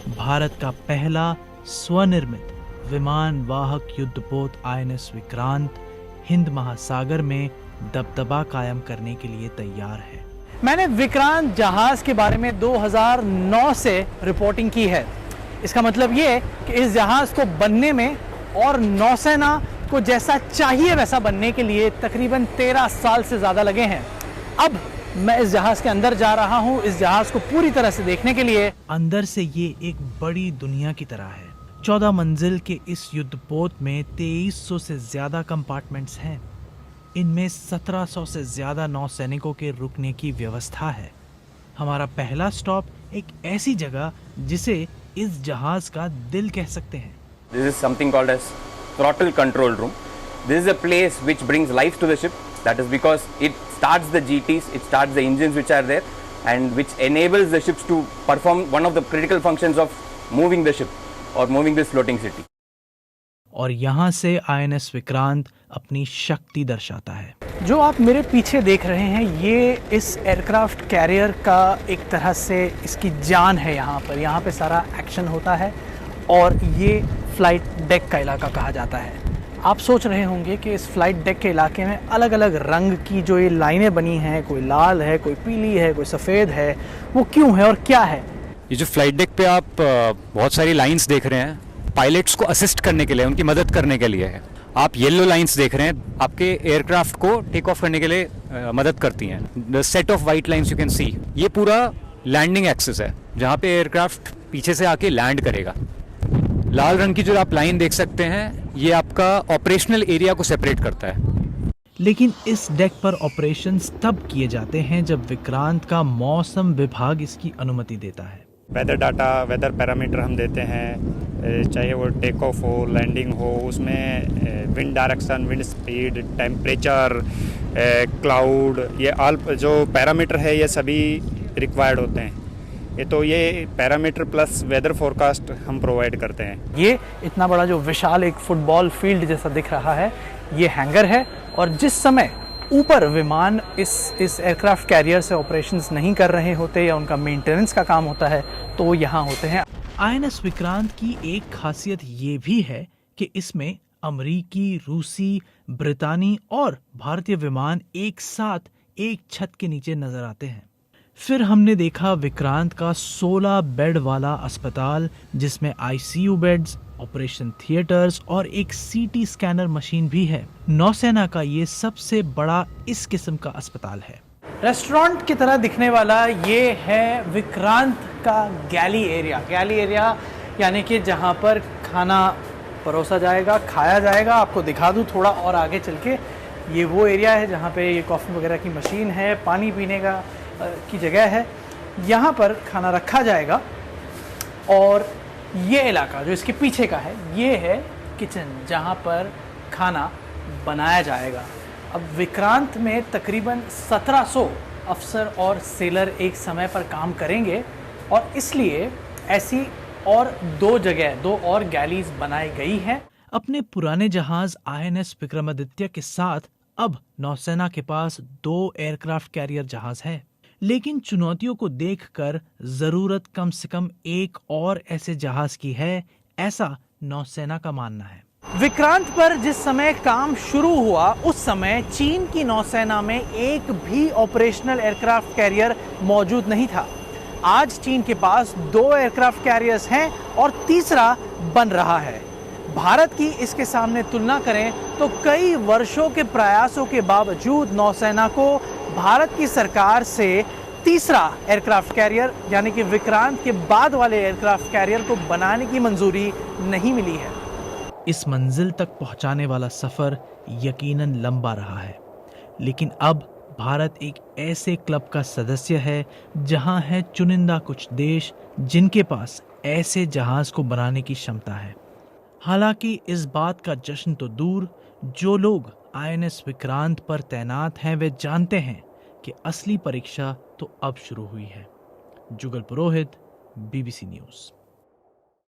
भारत का पहला स्वनिर्मित विमान वाहक युद्धपोत आईएनएस विक्रांत हिंद महासागर में दबदबा कायम करने के लिए तैयार है। मैंने विक्रांत जहाज के बारे में 2009 से रिपोर्टिंग की है। इसका मतलब ये कि इस जहाज को बनने में और नौसेना को जैसा चाहिए वैसा बनने के लिए तकरीबन 13 साल से ज़्यादा लगे हैं। अब मैं इस जहाज के अंदर जा रहा हूँ, इस जहाज को पूरी तरह से देखने के लिए। अंदर से ये एक बड़ी दुनिया की तरह है। 14 मंजिल के इस युद्धपोत में 2300 से ज्यादा कंपार्टमेंट्स हैं। इनमें 1700 से ज्यादा नौसैनिकों के रुकने की व्यवस्था है। हमारा पहला स्टॉप एक ऐसी जगह जिसे इस जहाज का दिल कह सकते हैं। This is something called as throttle control room. This is a place which brings life to the ship. That is because it starts the GTs, it starts the engines which are there, and which enables the ships to perform one of the critical functions of moving the ship or moving this floating city. और यहाँ से INS Vikrant अपनी शक्ति दर्शाता है। जो आप मेरे पीछे देख रहे हैं ये इस एयरक्राफ्ट कैरियर का एक तरह से इसकी जान है। यहाँ पे सारा एक्शन होता है और ये फ्लाइट डेक का इलाका कहा जाता है। आप सोच रहे होंगे कि इस फ्लाइट डेक के इलाके में अलग अलग रंग की जो ये लाइनें बनी हैं, कोई लाल है, कोई पीली है, कोई सफ़ेद है, वो क्यों है और क्या है? ये जो फ्लाइट डेक पे आप बहुत सारी लाइंस देख रहे हैं, पायलट्स को असिस्ट करने के लिए, उनकी मदद करने के लिए है। आप येलो लाइंस देख रहे हैं, आपके एयरक्राफ्ट को टेक ऑफ करने के लिए मदद करती हैं। The set of white lines you can see, ये पूरा लैंडिंग एक्सिस है जहाँ पे एयरक्राफ्ट पीछे से आके लैंड करेगा। लाल रंग की जो आप लाइन देख सकते हैं, ये आपका ऑपरेशनल एरिया को सेपरेट करता है। लेकिन इस डेक पर ऑपरेशंस तब किए जाते हैं जब विक्रांत का मौसम विभाग इसकी अनुमति देता है। वेदर डाटा, वेदर पैरामीटर हम देते हैं, चाहे वो टेक ऑफ हो, लैंडिंग हो, उसमें wind direction, wind speed, temperature, cloud, ये ऑल जो पैरामीटर है ये सभी रिक्वायर्ड होते हैं। ये पैरामीटर प्लस वेदर फोरकास्ट हम प्रोवाइड करते हैं। ये इतना बड़ा जो विशाल एक फुटबॉल फील्ड जैसा दिख रहा है, ये हैंगर है और जिस समय ऊपर विमान इस एयरक्राफ्ट कैरियर से ऑपरेशंस नहीं कर रहे होते या उनका मेंटेनेंस का काम होता है तो वो यहाँ होते हैं। आईएनएस विक्रांत की एक खासियत ये भी है कि इसमें अमरीकी, रूसी, ब्रितानी और भारतीय विमान एक साथ एक छत के नीचे नजर आते हैं। फिर हमने देखा विक्रांत का 16 बेड वाला अस्पताल जिसमें आईसीयू बेड्स, ऑपरेशन थिएटर्स और एक सीटी स्कैनर मशीन भी है। नौसेना का ये सबसे बड़ा इस किस्म का अस्पताल है। रेस्टोरेंट की तरह दिखने वाला ये है विक्रांत का गैली एरिया यानी कि जहाँ पर खाना परोसा जाएगा, खाया जाएगा। आपको दिखा दूँ थोड़ा और आगे चल के, ये वो एरिया है जहाँ पे ये कॉफ़ी वगैरह की मशीन है, पानी पीने का की जगह है। यहाँ पर खाना रखा जाएगा और ये इलाका जो इसके पीछे का है ये है किचन जहाँ पर खाना बनाया जाएगा। अब विक्रांत में तकरीबन 1700 अफसर और सेलर एक समय पर काम करेंगे और इसलिए ऐसी और दो और गैलीज बनाई गई हैं। अपने पुराने जहाज आईएनएस विक्रमादित्य के साथ अब नौसेना के पास 2 एयरक्राफ्ट कैरियर जहाज है। लेकिन चुनौतियों को देखकर जरूरत कम से कम एक और ऐसे जहाज की है, ऐसा नौसेना का मानना है। विक्रांत पर जिस समय काम शुरू हुआ उस समय चीन की नौसेना में एक भी ऑपरेशनल एयरक्राफ्ट कैरियर मौजूद नहीं था। आज चीन के पास 2 एयरक्राफ्ट कैरियर्स हैं और तीसरा बन रहा है। भारत की इसके सामने तुलना करें तो कई वर्षों के प्रयासों के बावजूद नौसेना को भारत की सरकार से तीसरा एयरक्राफ्ट कैरियर यानी कि विक्रांत के बाद वाले एयरक्राफ्ट कैरियर को बनाने की मंजूरी नहीं मिली है। इस मंजिल तक पहुंचाने वाला सफर यकीनन लंबा रहा है, लेकिन अब भारत एक ऐसे क्लब का सदस्य है जहां है चुनिंदा कुछ देश जिनके पास ऐसे जहाज को बनाने की क्षमता है। हालांकि इस बात का जश्न तो दूर, जो लोग आईएनएस विक्रांत पर तैनात हैं वे जानते हैं कि असली परीक्षा तो अब शुरू हुई है। जुगल पुरोहित, बीबीसी न्यूज़।